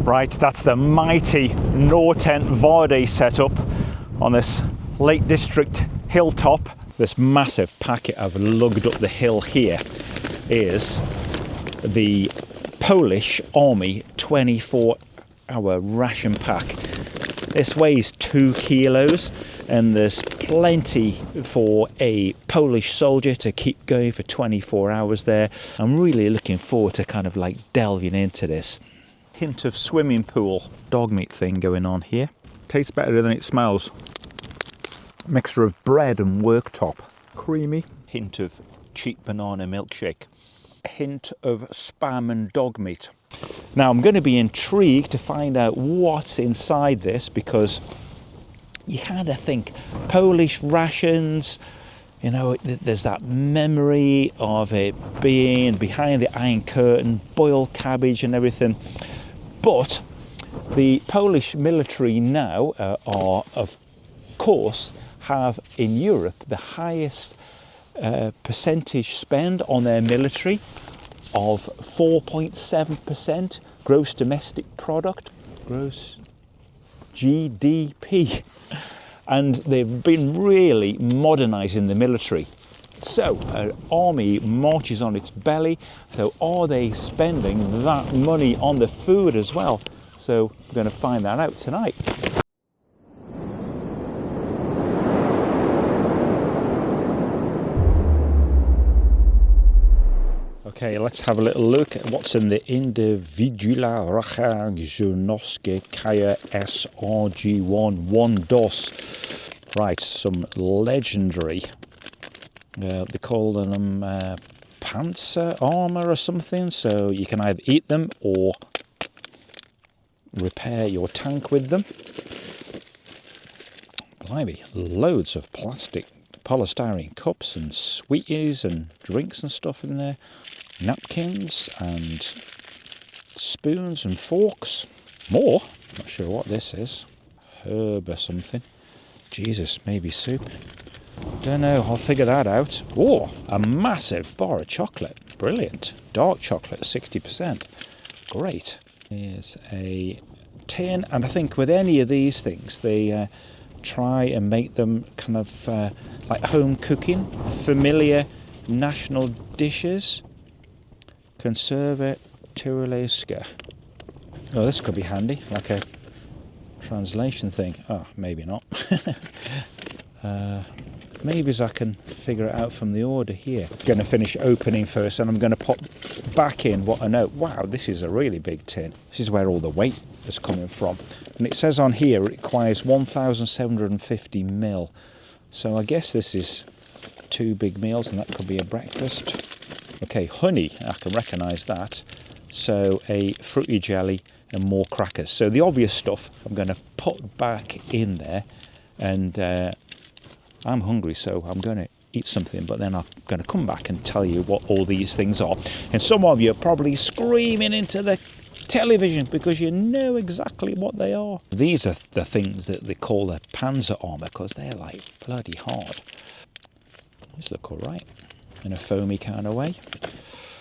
Right, that's the mighty Nortent Varde setup on this Lake District hilltop. This massive packet I've lugged up the hill here is the Polish Army 24-hour ration pack. This weighs 2 kilos and there's plenty for a Polish soldier to keep going for 24 hours there. I'm really looking forward to kind of like delving into this. Hint of swimming pool dog meat thing going on here. Tastes better than it smells. Mixture of bread and worktop. Creamy. Hint of cheap banana milkshake. A hint of spam and dog meat. Now I'm going to be intrigued to find out what's inside this, because you kind of think Polish rations, you know, there's that memory of it being behind the Iron Curtain, boiled cabbage and everything. But the Polish military now are, of course, have in Europe the highest percentage spend on their military of 4.7% gross domestic product, gross GDP. And they've been really modernising the military. So, an army marches on its belly. So, are they spending that money on the food as well? So, we're going to find that out tonight. Okay, let's have a little look at what's in the Indywidualna Rationowskie Kaja SRG1 DOS. Right, some legendary, they call them panzer armour or something, so you can either eat them or repair your tank with them. Blimey, loads of plastic polystyrene cups and sweeties and drinks and stuff in there. Napkins and spoons and forks. More? Not sure what this is. Herb or something. Jesus, maybe soup. Don't know, I'll figure that out. Oh, a massive bar of chocolate. Brilliant. Dark chocolate, 60%. Great. Here's a tin, and I think with any of these things, they try and make them kind of like home cooking, familiar national dishes. Conserve Tyroleska. Oh, this could be handy, like a translation thing. Oh, maybe not. Maybe I can figure it out from the order here. I'm going to finish opening first, and I'm going to pop back in what I know. Wow, this is a really big tin. This is where all the weight is coming from. And it says on here it requires 1,750 mil. So I guess this is 2 big meals, and that could be a breakfast. Okay, honey, I can recognise that. So a fruity jelly and more crackers. So the obvious stuff I'm going to put back in there, and I'm hungry, so I'm going to eat something, but then I'm going to come back and tell you what all these things are. And some of you are probably screaming into the television because you know exactly what they are. These are the things that they call the panzer armour, because they're like bloody hard. These look all right in a foamy kind of way.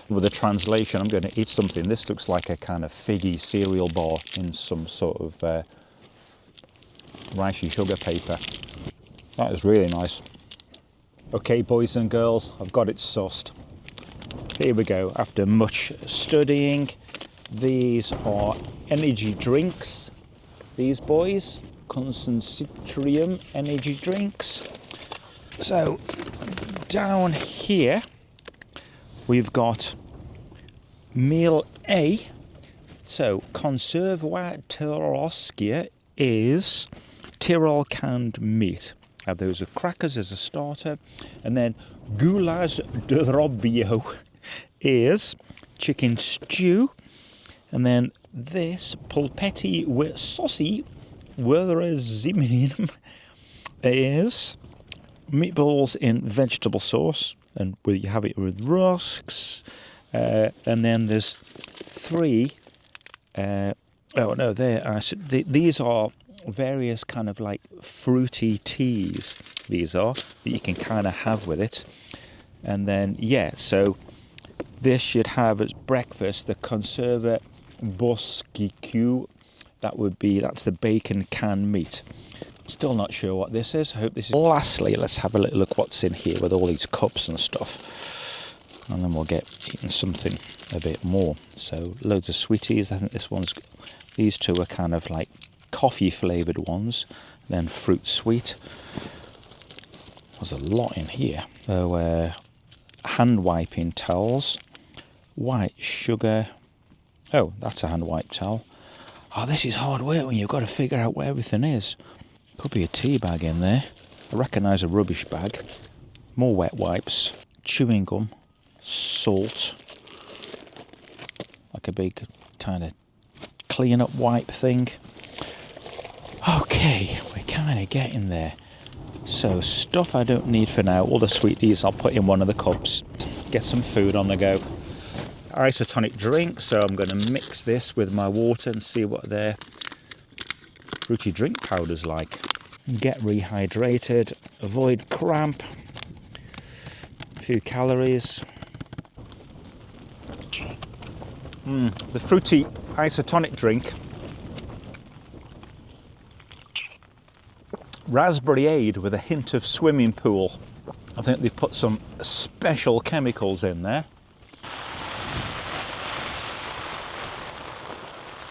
With the translation, I'm going to eat something. This looks like a kind of figgy cereal bar in some sort of ricey sugar paper. That is really nice. Okay, boys and girls, I've got it sussed. Here we go. After much studying, these are energy drinks. These boys, Concentrium energy drinks. So down here we've got meal A. So Konserwa Tyrolskie is Tyrol canned meat. Have those with crackers as a starter, and then Goulash Drobio is chicken stew, and then this Polpetti with saucy Ziminium is meatballs in vegetable sauce, and you have it with rusks, and then there's 3. These are various kind of like fruity teas. These are that you can kind of have with it, and then so this should have as breakfast the Conserva Bosquicu. That's the bacon canned meat. Still not sure what this is. I hope this is. Lastly, let's have a little look what's in here with all these cups and stuff. And then we'll get eating something a bit more. So loads of sweeties. I think these two are kind of like coffee flavoured ones. Then fruit sweet. There's a lot in here. So hand wiping towels. White sugar. Oh, that's a hand wipe towel. Oh, this is hard work when you've got to figure out where everything is. Could be a tea bag in there. I recognise a rubbish bag. More wet wipes. Chewing gum. Salt. Like a big kind of clean up wipe thing. Okay, we're kind of getting there. So stuff I don't need for now. All the sweeties I'll put in one of the cups. Get some food on the go. Isotonic drink, so I'm going to mix this with my water and see what their fruity drink powder's like. Get rehydrated, avoid cramp, a few calories. The fruity isotonic drink, raspberry aid with a hint of swimming pool. I think they've put some special chemicals in there.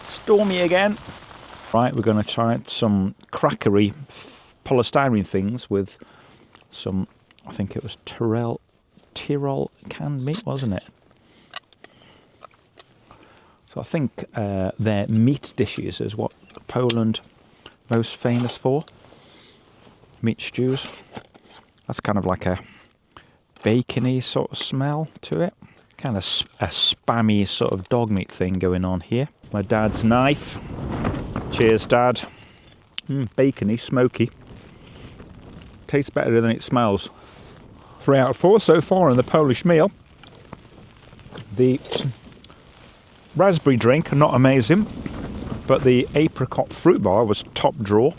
Stormy again. Right, we're going to try some crackery polystyrene things with some, I think it was Tyrol canned meat, wasn't it? So I think their meat dishes is what Poland most famous for. Meat stews. That's kind of like a bacony sort of smell to it. Kind of a spammy sort of dog meat thing going on here. My dad's knife. Cheers, Dad. Bacony, smoky. Tastes better than it smells. 3 out of 4 so far in the Polish meal. The raspberry drink, not amazing, but the apricot fruit bar was top drawer,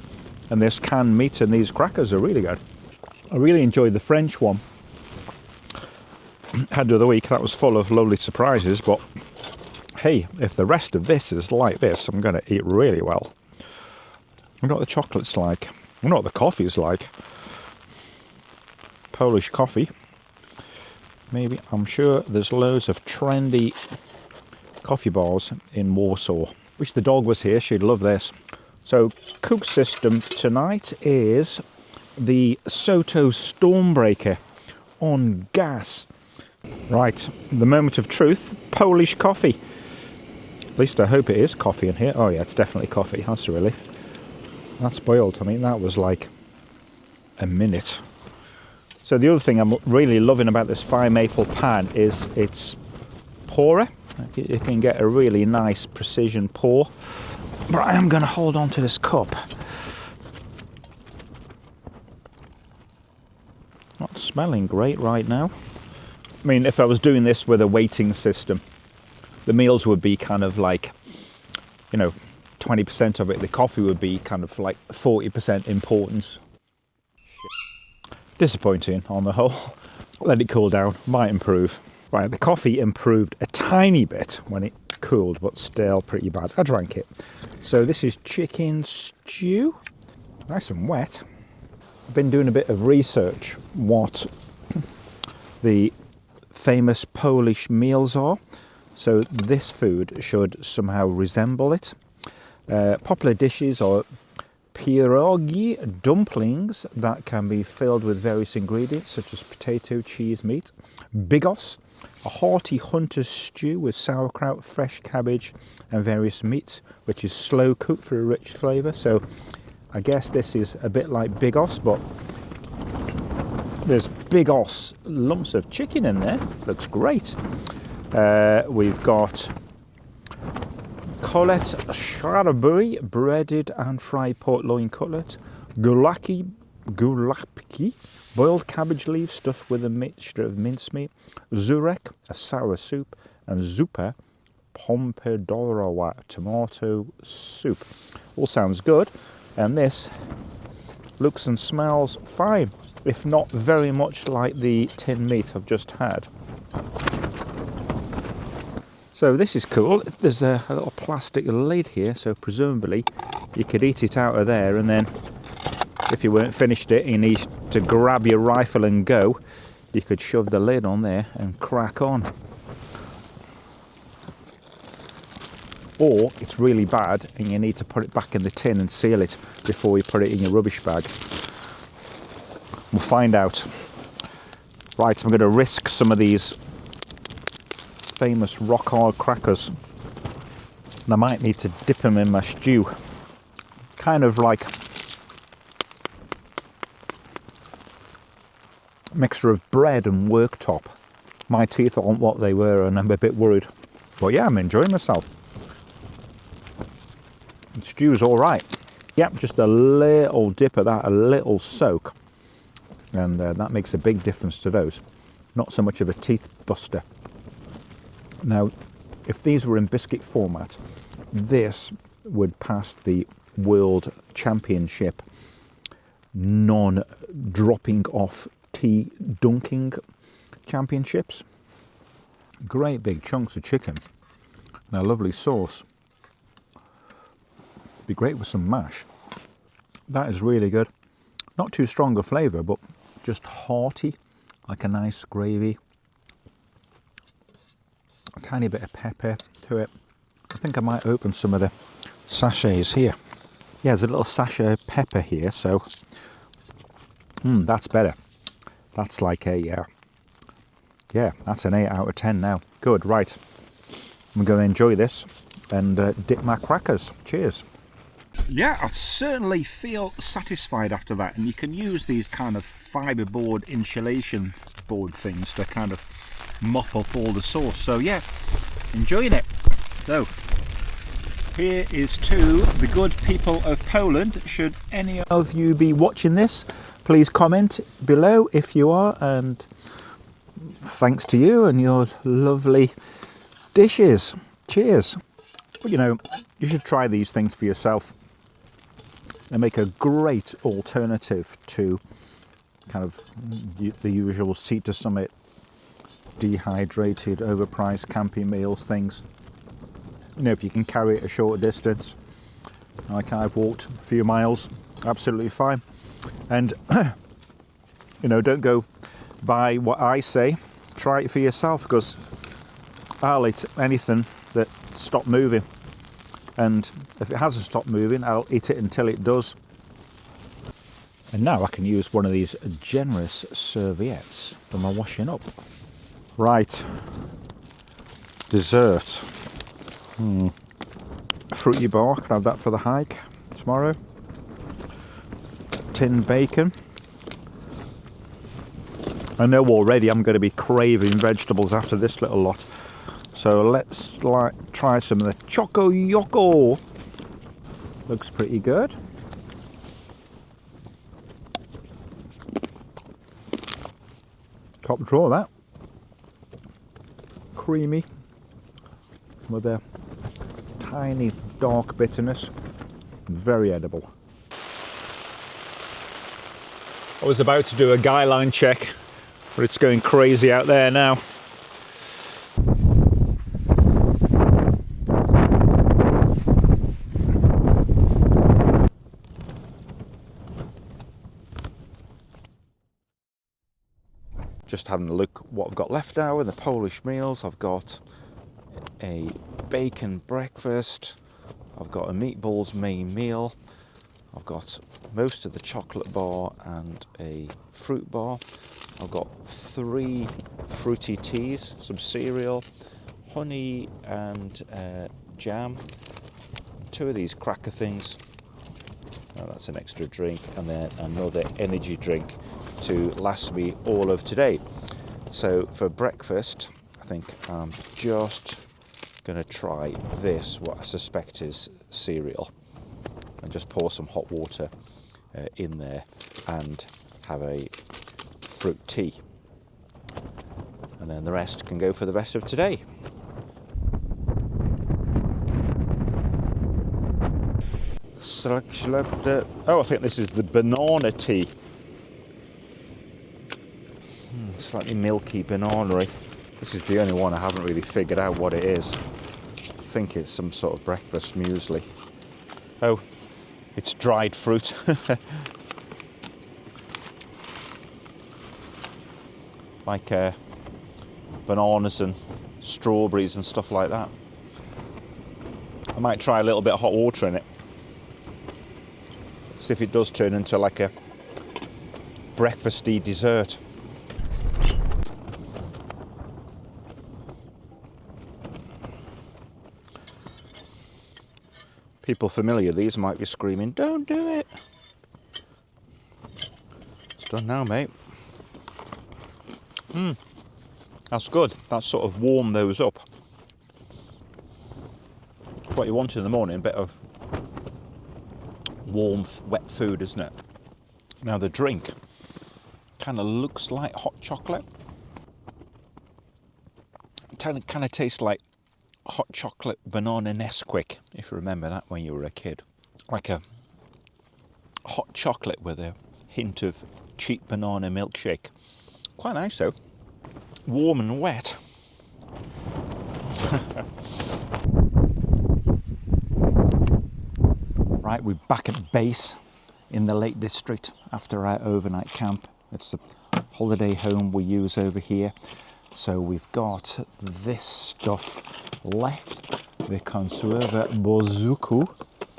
and this canned meat and these crackers are really good. I really enjoyed the French one. Had the other week, that was full of lovely surprises, but hey, if the rest of this is like this, I'm going to eat really well. I wonder what the chocolate's like. I wonder what the coffee's like. Polish coffee. Maybe, I'm sure there's loads of trendy coffee bars in Warsaw. Wish the dog was here, she'd love this. So, cook system tonight is the Soto Stormbreaker on gas. Right, the moment of truth, Polish coffee. At least I hope it is coffee in here. Oh yeah, it's definitely coffee. That's a relief. That's boiled. I mean, that was like a minute. So the other thing I'm really loving about this fire maple pan is its pourer. You can get a really nice precision pour. But I am going to hold on to this cup. Not smelling great right now. I mean, if I was doing this with a weighting system, the meals would be kind of like, 20% of it. The coffee would be kind of like 40% importance. Disappointing on the whole. Let it cool down, might improve. Right, the coffee improved a tiny bit when it cooled, but still pretty bad. I drank it. So this is chicken stew. Nice and wet. I've been doing a bit of research what the famous Polish meals are. So this food should somehow resemble it. Popular dishes are pierogi, dumplings that can be filled with various ingredients such as potato, cheese, meat. Bigos, a hearty hunter's stew with sauerkraut, fresh cabbage and various meats, which is slow cooked for a rich flavour. So I guess this is a bit like bigos, but there's bigos lumps of chicken in there. Looks great. We've got Colette Sharaburi, breaded and fried pork loin cutlet. Gulapki, boiled cabbage leaves stuffed with a mixture of mincemeat. Zurek, a sour soup. And zupa, pomidorowa, tomato soup. All sounds good. And this looks and smells fine, if not very much like the tin meat I've just had. So this is cool. There's a little plastic lid here, so presumably you could eat it out of there, and then if you weren't finished it, you need to grab your rifle and go, you could shove the lid on there and crack on. Or it's really bad and you need to put it back in the tin and seal it before you put it in your rubbish bag. We'll find out. Right, I'm going to risk some of these famous rock hard crackers, and I might need to dip them in my stew. Kind of like a mixture of bread and worktop. My teeth aren't what they were and I'm a bit worried, but yeah, I'm enjoying myself. The stew's all right. Yep, just a little dip of that, a little soak, and that makes a big difference to those. Not so much of a teeth buster. Now, if these were in biscuit format, this would pass the World Championship non-dropping off tea dunking championships. Great big chunks of chicken and a lovely sauce. Be great with some mash. That is really good. Not too strong a flavour, but just hearty, like a nice gravy. A tiny bit of pepper to it. I think I might open some of the sachets here. Yeah, there's a little sachet of pepper here, so that's better. That's like a, yeah, that's an 8 out of 10 now. Good, right. I'm going to enjoy this and dip my crackers. Cheers. Yeah, I certainly feel satisfied after that, and you can use these kind of fiberboard insulation board things to kind of mop up all the sauce. So yeah, enjoying it. So here is to the good people of Poland. Should any of you be watching this, please comment below if you are, and thanks to you and your lovely dishes. Cheers. But you know, you should try these things for yourself. They make a great alternative to kind of the usual seat to summit, dehydrated, overpriced camping meals things. You know, if you can carry it a short distance, like I've walked a few miles, absolutely fine. And you know, don't go by what I say, try it for yourself, because I'll eat anything that stopped moving, and if it hasn't stopped moving, I'll eat it until it does. And now I can use one of these generous serviettes for my washing up. Right, dessert. Fruity bar, can I have that for the hike tomorrow? Tin bacon. I know already I'm going to be craving vegetables after this little lot. So let's try some of the Choco Yoko. Looks pretty good. Top drawer, that. Creamy with a tiny dark bitterness. Very edible. I was about to do a guy line check, but it's going crazy out there now. Just having a look what I've got left now in the Polish meals. I've got a bacon breakfast, I've got a meatballs main meal, I've got most of the chocolate bar and a fruit bar, I've got 3 fruity teas, some cereal, honey and jam, 2 of these cracker things, oh, that's an extra drink, and then another energy drink to last me all of today. So for breakfast, I think I'm just going to try this, what I suspect is cereal, and just pour some hot water in there and have a fruit tea, and then the rest can go for the rest of today. Oh, I think this is the banana tea. Slightly milky, banana-y. This is the only one I haven't really figured out what it is. I think it's some sort of breakfast muesli. Oh, it's dried fruit. Like bananas and strawberries and stuff like that. I might try a little bit of hot water in it. See if it does turn into like a breakfasty dessert. People familiar, these might be screaming, "Don't do it." It's done now, mate. That's good. That sort of warmed those up. What you want in the morning, a bit of warm, wet food, isn't it? Now the drink kind of looks like hot chocolate. It kind of tastes like hot chocolate banana Nesquik, if you remember that when you were a kid. Like a hot chocolate with a hint of cheap banana milkshake. Quite nice though. Warm and wet. Right, we're back at base in the Lake District after our overnight camp. It's the holiday home we use over here. So we've got this stuff left, the conserva bozuku,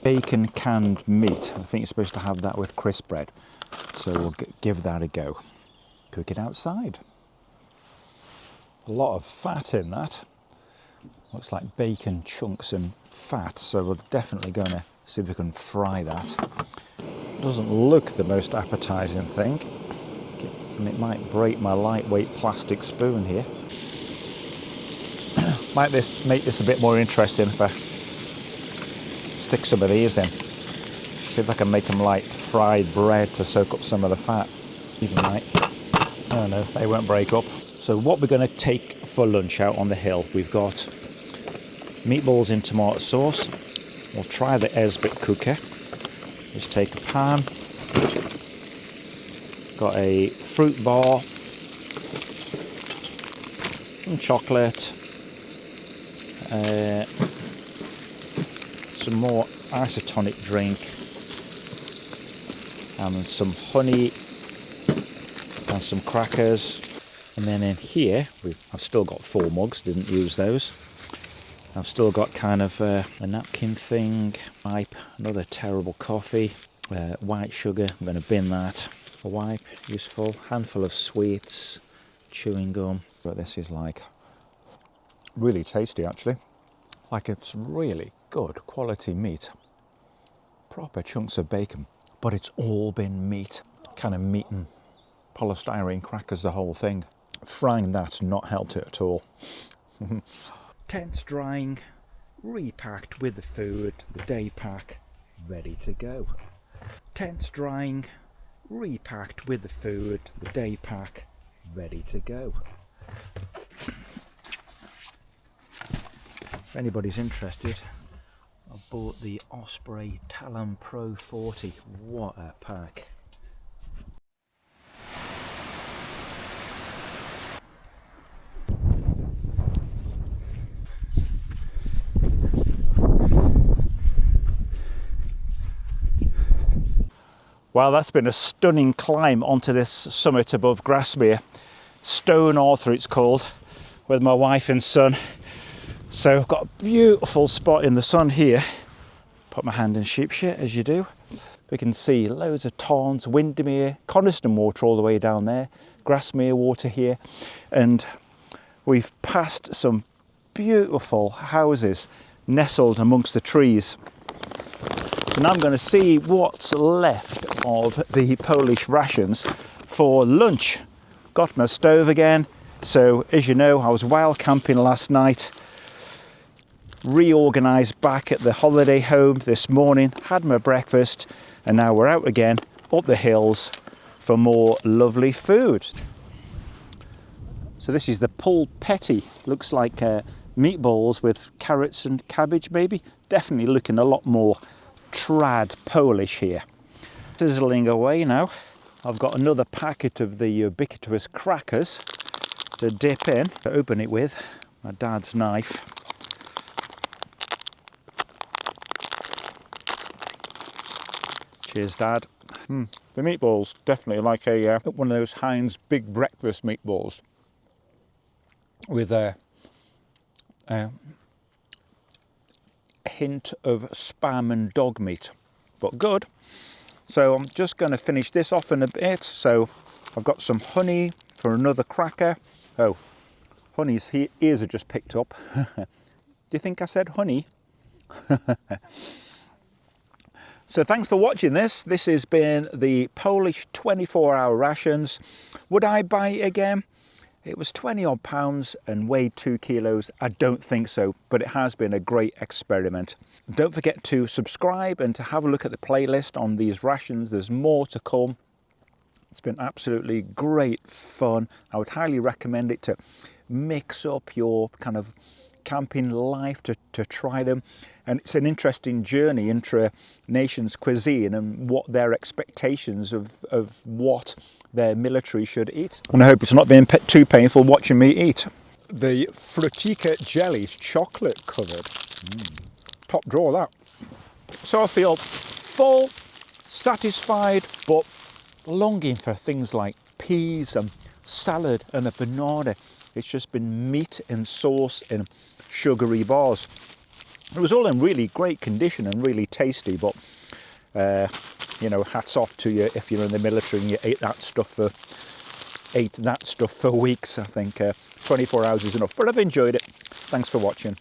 bacon canned meat. I think you're supposed to have that with crisp bread. So we'll give that a go. Cook it outside. A lot of fat in that. Looks like bacon chunks and fat, so we're definitely going to see if we can fry that. Doesn't look the most appetizing thing, and it might break my lightweight plastic spoon here. Might make this a bit more interesting if I stick some of these in. See if I can make them like fried bread to soak up some of the fat. Even like, oh no, they won't break up. So what we're going to take for lunch out on the hill, we've got meatballs in tomato sauce. We'll try the Esbit cooker. Just take a pan. Got a fruit bar, some chocolate, some more isotonic drink, and some honey and some crackers. And then in here, I've still got 4 mugs, didn't use those. I've still got kind of a napkin thing, wipe, another terrible coffee, white sugar, I'm going to bin that. A wipe, useful, handful of sweets, chewing gum. But this is like really tasty actually. Like it's really good quality meat. Proper chunks of bacon, but it's all been meat. Kind of meat and polystyrene crackers, the whole thing. Frying that's not helped it at all. Tents drying, repacked with the food, the day pack, ready to go. Tents drying, repacked with the food, the day pack, ready to go. If anybody's interested, I bought the Osprey Talon Pro 40. What a pack. Well, that's been a stunning climb onto this summit above Grasmere. Stone Arthur it's called, with my wife and son. So I've got a beautiful spot in the sun here. Put my hand in sheep shit, as you do. We can see loads of tarns, Windermere, Coniston water all the way down there, Grasmere water here. And we've passed some beautiful houses nestled amongst the trees. And I'm going to see what's left of the Polish rations for lunch. Got my stove again. So as you know, I was wild camping last night. Reorganised back at the holiday home this morning. Had my breakfast. And now we're out again up the hills for more lovely food. So this is the pulpetty. Looks like meatballs with carrots and cabbage maybe. Definitely looking a lot more trad Polish here. Sizzling away now. I've got another packet of the ubiquitous crackers. to dip in, to open it with my dad's knife. Cheers, Dad. The meatballs, definitely like a one of those Heinz big breakfast meatballs with a hint of spam and dog meat, but good. So I'm just going to finish this off in a bit. So I've got some honey for another cracker. Oh, honey's ears are just picked up. Do you think I said honey? So thanks for watching this. This has been the Polish 24-hour rations. Would I buy it again? It was 20 odd pounds and weighed 2 kilos. I don't think so, but it has been a great experiment. Don't forget to subscribe and to have a look at the playlist on these rations. There's more to come. It's been absolutely great fun. I would highly recommend it to mix up your kind of camping life, to try them. And it's an interesting journey into a nation's cuisine and what their expectations of what their military should eat. And I hope it's not being too painful watching me eat. The Frutica jelly's chocolate covered. Top drawer, that. So I feel full, satisfied, but longing for things like peas and salad and a banana. It's just been meat and sauce and sugary bars. It was all in really great condition and really tasty, but you know, hats off to you if you're in the military and you ate that stuff for weeks. I think 24 hours is enough, but I've enjoyed it. Thanks for watching.